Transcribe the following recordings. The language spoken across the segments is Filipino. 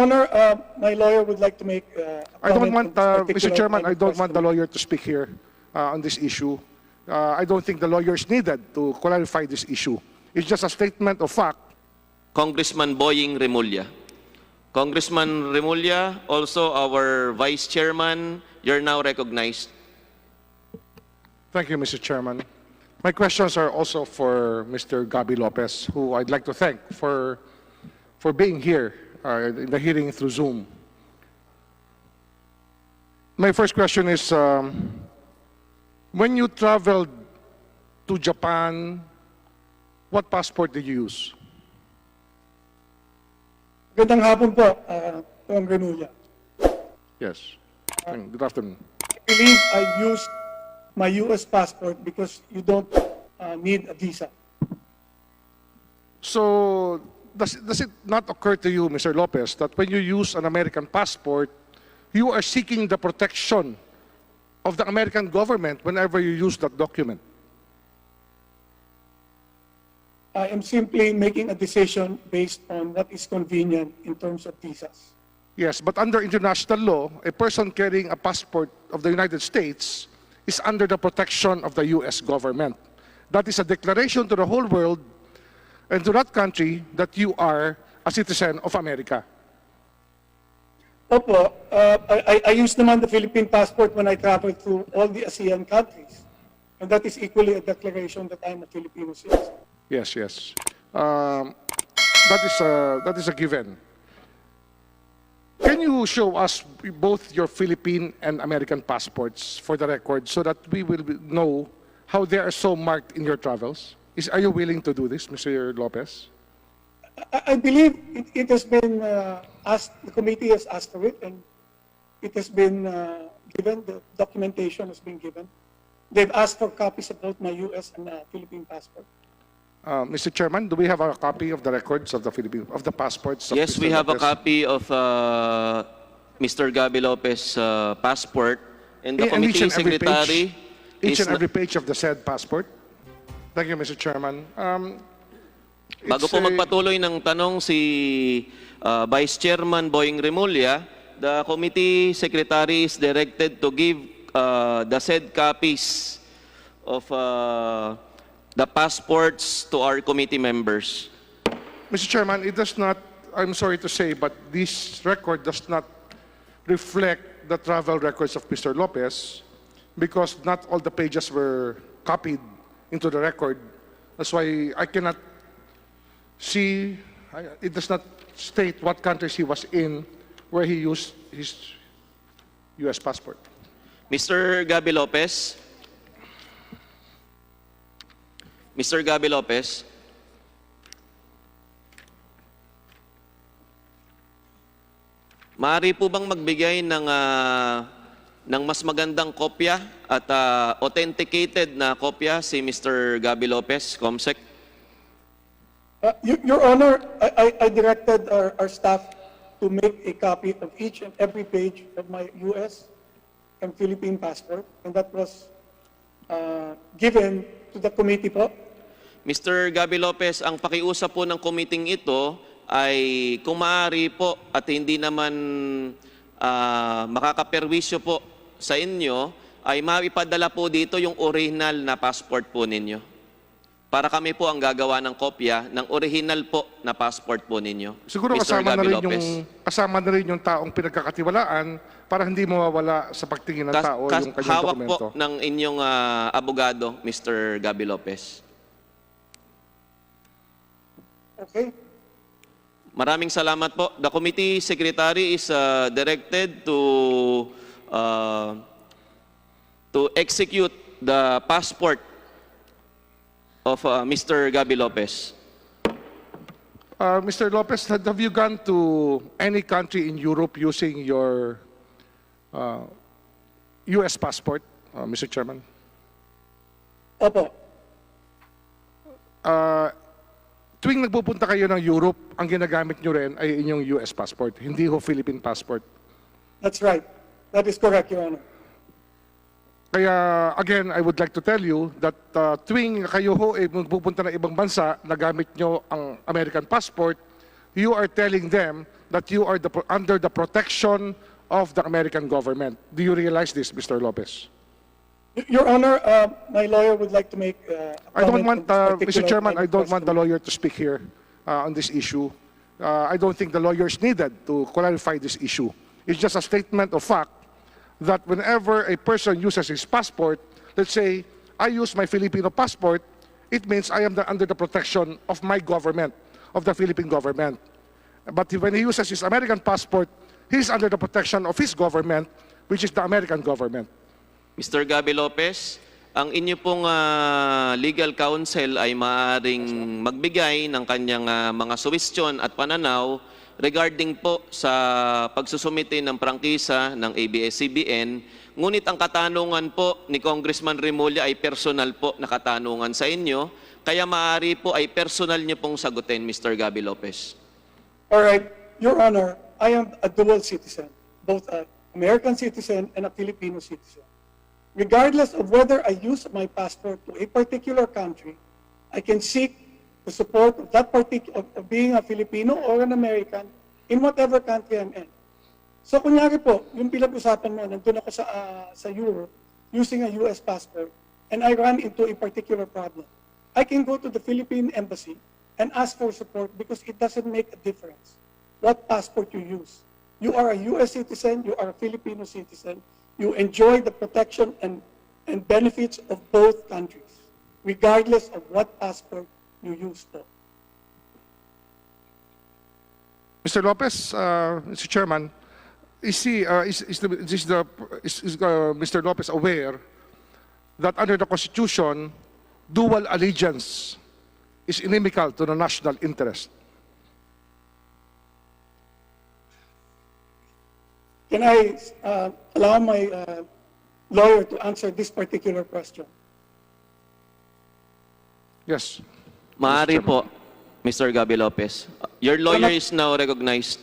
Honor, my lawyer would like to make a I don't comment want, on this Mr. particular Chairman, line I of don't want the questioning. lawyer to speak here on this issue. I don't think the lawyer is needed to clarify this issue. It's just a statement of fact. Congressman Boying Remulla. Congressman Remulla, also our Vice Chairman, you're now recognized. Thank you, Mr. Chairman. My questions are also for Mr. Gabby Lopez, who I'd like to thank for being here in the hearing through Zoom. My first question is, when you traveled to Japan, what passport did you use? Magandang hapon po, Kong Remulla. Yes. Good afternoon. I believe I used my U.S. passport because you don't need a visa. So, does it not occur to you, Mr. Lopez, that when you use an American passport, you are seeking the protection of the American government whenever you use that document? I am simply making a decision based on what is convenient in terms of visas. Yes, but under international law, a person carrying a passport of the United States is under the protection of the U.S. government. That is a declaration to the whole world and to that country that you are a citizen of America. Opo, I use naman the Philippine passport when I travel through all the ASEAN countries. And that is equally a declaration that I'm a Filipino citizen. Yes, yes. That is a given. Can you show us both your Philippine and American passports for the record so that we will know how they are so marked in your travels? Are you willing to do this, Mr. Lopez? I believe it has been asked, the committee has asked for it, and it has been given, the documentation has been given. They've asked for copies of both my U.S. and Philippine passport. Mr. Chairman, do we have a copy of the records of the passports? Of Yes, Mr. we have a Lopez? copy of Mr. Gabby Lopez' passport, and the In each committee and every secretary page, each is and every page of the said passport. Thank you, Mr. Chairman. Bago po magpatuloy ng tanong si Vice Chairman Boying Remulla, the committee secretary is directed to give the said copies of the passports to our committee members. Mr. Chairman, it does not, I'm sorry to say, but this record does not reflect the travel records of Mr. Lopez because not all the pages were copied into the record. That's why I cannot see, it does not state what countries he was in where he used his U.S. passport. Mr. Gabby Lopez. Mr. Gabby Lopez. Maaari po bang magbigay ng mas magandang kopya at authenticated na kopya si Mr. Gabby Lopez, Comsec? Your Honor, I directed our staff to make a copy of each and every page of my U.S. and Philippine passport, and that was given to the committee po. Mr. Gabby Lopez, ang pakiusap po ng committee ito ay kung maaari po at hindi naman makakaperwisyo po sa inyo, ay maipadala po dito yung original na passport po ninyo. Para kami po ang gagawa ng kopya ng original po na passport po ninyo. Siguro Mr. kasama na rin yung taong pinagkakatiwalaan para hindi mawawala sa pagtingin ng tao yung kanyang hawak dokumento. po ng inyong abogado, Mr. Gabby Lopez. Okay. Maraming salamat po. The committee secretary is directed to execute the passport of Mr. Gabby Lopez. Mr. Lopez, have you gone to any country in Europe using your U.S. passport, Mr. Chairman? Opo. Tuwing nagpupunta kayo ng Europe, ang ginagamit nyo rin ay inyong US passport, hindi ho Philippine passport. That's right. That is correct, Your Honor. Kaya, again, I would like to tell you that tuwing kayo ho ay magpupunta ng ibang bansa na gamit nyo ang American passport, you are telling them that you are under the protection of the American government. Do you realize this, Mr. Lopez? Your Honor, my lawyer would like to make a I don't comment want, on this Mr. particular Chairman, line I of don't want the questioning. lawyer to speak here on this issue. I don't think the lawyer is needed to clarify this issue. It's just a statement of fact that whenever a person uses his passport, let's say, I use my Filipino passport, it means I am under the protection of my government, of the Philippine government. But when he uses his American passport, he's under the protection of his government, which is the American government. Mr. Gabby Lopez, ang inyo pong legal counsel ay maaaring magbigay ng kanyang mga suwestyon at pananaw regarding po sa pagsusumite ng prangkisa ng ABS-CBN. Ngunit ang katanungan po ni Congressman Remulla ay personal po na katanungan sa inyo, kaya maaari po ay personal niyo pong sagutin, Mr. Gabby Lopez. All right, Your Honor, I am a dual citizen, both an American citizen and a Filipino citizen. Regardless of whether I use my passport to a particular country, I can seek the support of that particular, of being a Filipino or an American in whatever country I'm in. So kunyari po, yung pinag-usapan mo, nandun ako sa Europe using a US passport and I run into a particular problem. I can go to the Philippine Embassy and ask for support because it doesn't make a difference what passport you use. You are a US citizen, you are a Filipino citizen, you enjoy the protection and benefits of both countries, regardless of what passport you use po. Mr. Lopez, Mr. Chairman, is Mr. Lopez aware that under the Constitution, dual allegiance is inimical to the national interest? Can I allow my lawyer to answer this particular question? Yes. Maaari po, Mr. Gabby Lopez. Your lawyer is now recognized.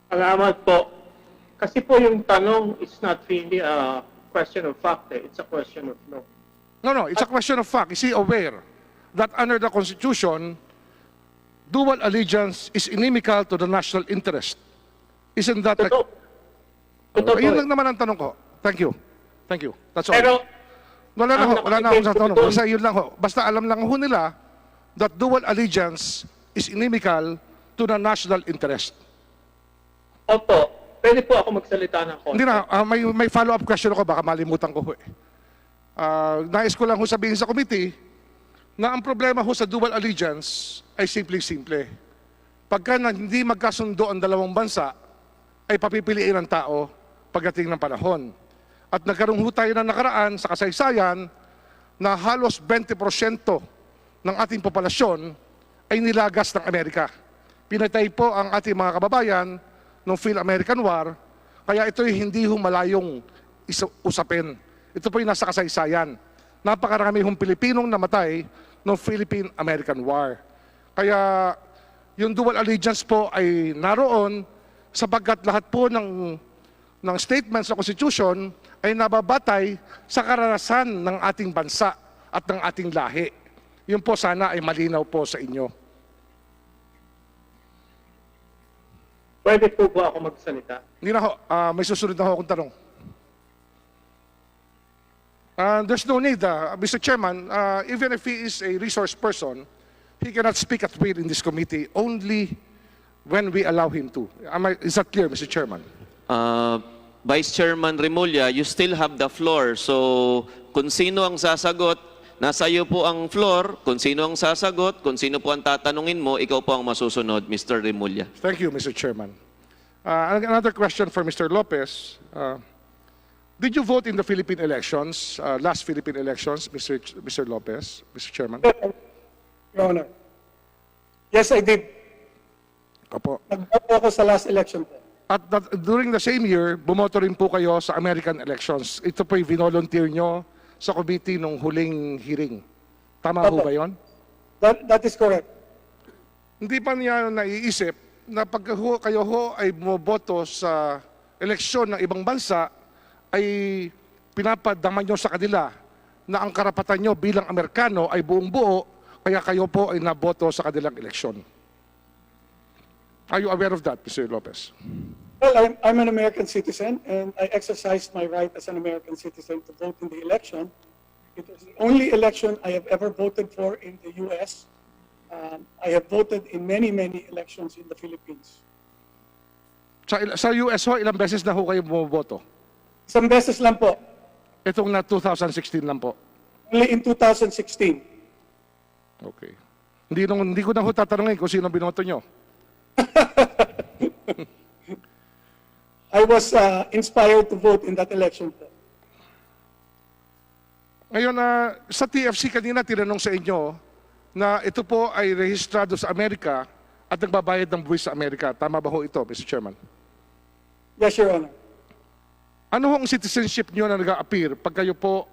Salamat po. Kasi po yung tanong is not really a question of fact. It's a question of law. No, it's a question of fact. Is he aware that under the Constitution, dual allegiance is inimical to the national interest? Isn't that like... Totoo. Ayun lang naman ang tanong ko. Thank you. Thank you. That's all. Pero, Wala na ho. Wala na akong tanong. doon- Basta yun lang ho. Basta alam lang ho nila that dual allegiance is inimical to the national interest. opo, pwede po ako magsalita ng konti. Hindi na, may follow-up question ako, baka malimutan ko ho eh. Nais ko lang ho sabihin sa committee na ang problema ho sa dual allegiance ay simple-simple. Pagka hindi magkasundo ang dalawang bansa, ay papipiliin ng tao pagdating ng panahon. At nagkaroon ho tayo na nakaraan sa kasaysayan na halos 20% ng ating populasyon ay nilagas ng Amerika. Pinatay po ang ating mga kababayan ng Phil-American War, kaya ito'y hindi ho malayong usapin. Ito po'y nasa kasaysayan. Napakarami hong Pilipinong namatay ng Philippine-American War. Kaya yung dual allegiance po ay naroon sapagkat lahat po ng statements sa Constitution ay nababatay sa karanasan ng ating bansa at ng ating lahi. Yun po sana ay malinaw po sa inyo. Pwede po ba ako magsalita? Hindi na ho, may susunod na ho akong tanong. There's no need, Mr. Chairman, even if he is a resource person, he cannot speak at will in this committee only when we allow him to. Is that clear, Mr. Chairman? Vice Chairman Remulla, you still have the floor. So, kung sino ang sasagot, nasa iyo po ang floor. Kung sino ang sasagot, kung sino po ang tatanungin mo, ikaw po ang masusunod, Mr. Remulla. Thank you, Mr. Chairman. Another question for Mr. Lopez. Did you vote in the Philippine elections, last Philippine elections, Mr. Lopez, Mr. Chairman? Your Honor. Yes, I did. Opo. Nag-vote ako sa last election po. At during the same year, bumoto rin po kayo sa American elections. Ito po'y volunteer nyo sa committee nung huling hearing. Tama ho Opo. ba yun? That is correct. Hindi pa niya naiisip na pag kayo ho ay bumoboto sa eleksyon ng ibang bansa, ay pinapadama nyo sa kanila na ang karapatan nyo bilang Amerikano ay buong buo, kaya kayo po ay naboto sa kanilang eleksyon. Are you aware of that, Mr. Lopez? Well, I'm an American citizen, and I exercised my right as an American citizen to vote in the election. It was the only election I have ever voted for in the U.S. I have voted in many, many elections in the Philippines. Sa US ho, ilang beses na ho kayo bumoboto? Isang beses lang po, Itong na 2016 lang po. only in 2016. Okay. Hindi ko na ho tatanungin kung sino binoto nyo. I was inspired to vote in that election po. Ngayon, sa TFC kanina tinanong sa inyo na ito po ay rehistrado sa Amerika at nagbabayad ng buwis sa Amerika. Tama ba ho ito, Mr. Chairman? Yes, Your Honor. Ano hong citizenship nyo na nag-a-appear pag kayo po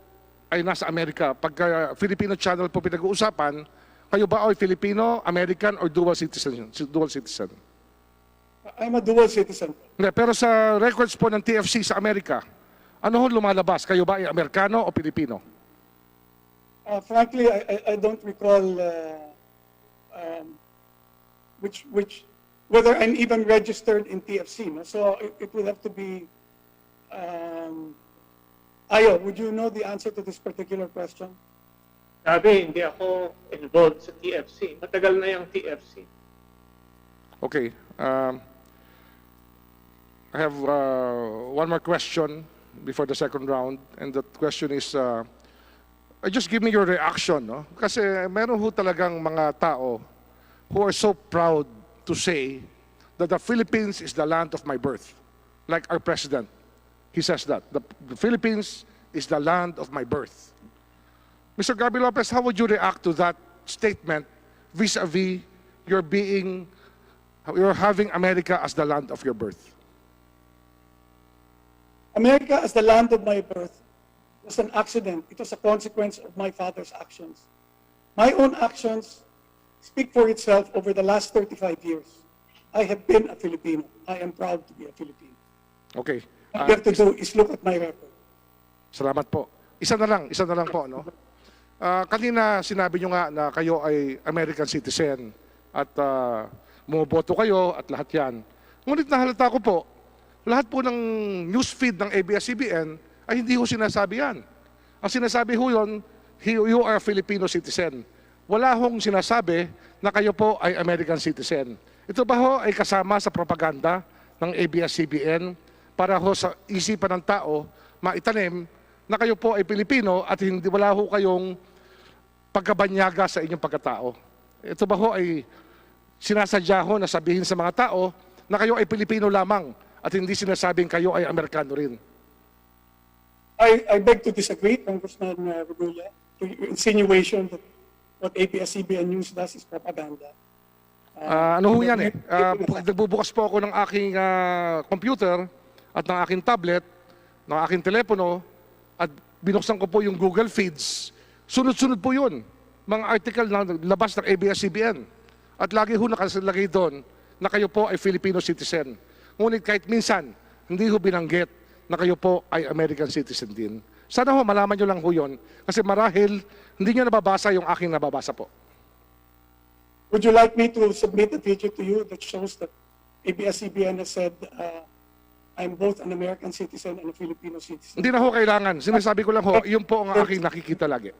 ay nasa Amerika? Pag Filipino channel po pinag-uusapan, kayo ba ay Filipino, American, or dual citizen? I'm a dual citizen. Hindi, pero sa records po ng TFC sa Amerika, ano hong lumalabas? Kayo ba ay Amerikano o Pilipino? Frankly, I don't recall whether I'm even registered in TFC. No? So it would have to be. Ayo, would you know the answer to this particular question? Sabi, hindi ako involved sa TFC. Matagal na yung TFC. Okay. I have one more question before the second round, and that question is, just give me your reaction, no? Kasi meron ho talagang mga tao who are so proud to say that the Philippines is the land of my birth. Like our president, he says that. The Philippines is the land of my birth. Mr. Gabby Lopez, how would you react to that statement vis-a-vis you're having America as the land of your birth? America as the land of my birth was an accident. It was a consequence of my father's actions. My own actions speak for itself over the last 35 years. I have been a Filipino. I am proud to be a Filipino. Okay. All you have to do is look at my record. Salamat po. Isa na lang po, no? Kanina sinabi nyo nga na kayo ay American citizen at bumoboto kayo at lahat yan. Ngunit nahalata ko po, lahat po ng newsfeed ng ABS-CBN ay hindi ho sinasabi yan. Ang sinasabi ho yun, you are a Filipino citizen. Wala hong sinasabi na kayo po ay American citizen. Ito ba ho ay kasama sa propaganda ng ABS-CBN para ho sa isipan ng tao maitanim na kayo po ay Pilipino at wala ho kayong pagkabanyaga sa inyong pagkatao? Ito ba ho ay sinasadya ho na sabihin sa mga tao na kayo ay Pilipino lamang at hindi sinasabing kayo ay Amerikano rin? I beg to disagree, Congressman Remulla, to your insinuation that what ABS-CBN News does is propaganda. Ano ho yan eh? Nagbubukas po ako ng aking computer at ng aking tablet, ng aking telepono, at binuksan ko po yung Google Feeds. Sunod-sunod po yun. Mga article na labas ng ABS-CBN. At lagi ho nakalagay doon na kayo po ay Filipino citizen. Ngunit kahit minsan, hindi ho binanggit na kayo po ay American citizen din. Sana ho, malaman nyo lang ho yun. Kasi marahil, hindi nyo nababasa yung aking nababasa po. Would you like me to submit a video to you that shows that ABS-CBN has said I'm both an American citizen and a Filipino citizen? Hindi na ho kailangan. Sinasabi ko lang ho, yun po ang aking nakikita lagi.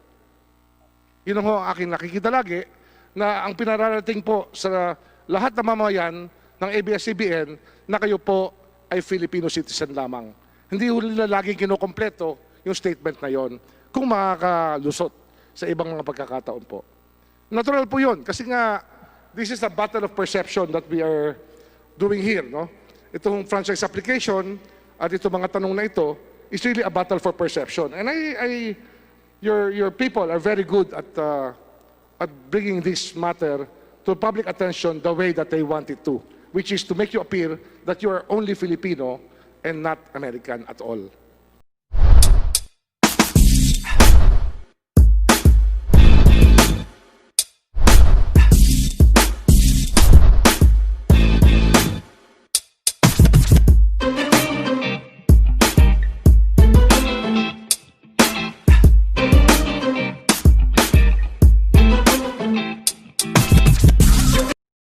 Yun ho ang aking nakikita lagi na ang pinararating po sa lahat ng mamayan ng ABS-CBN na kayo po ay Filipino citizen lamang. Hindi ho nila laging kinukompleto yung statement na yon kung makakalusot sa ibang mga pagkakataon po. Natural po yun kasi nga this is a battle of perception that we are doing here, no? Itong franchise application at itong mga tanong na ito is really a battle for perception. And your people are very good at bringing this matter to public attention the way that they want it to, which is to make you appear that you are only Filipino and not American at all.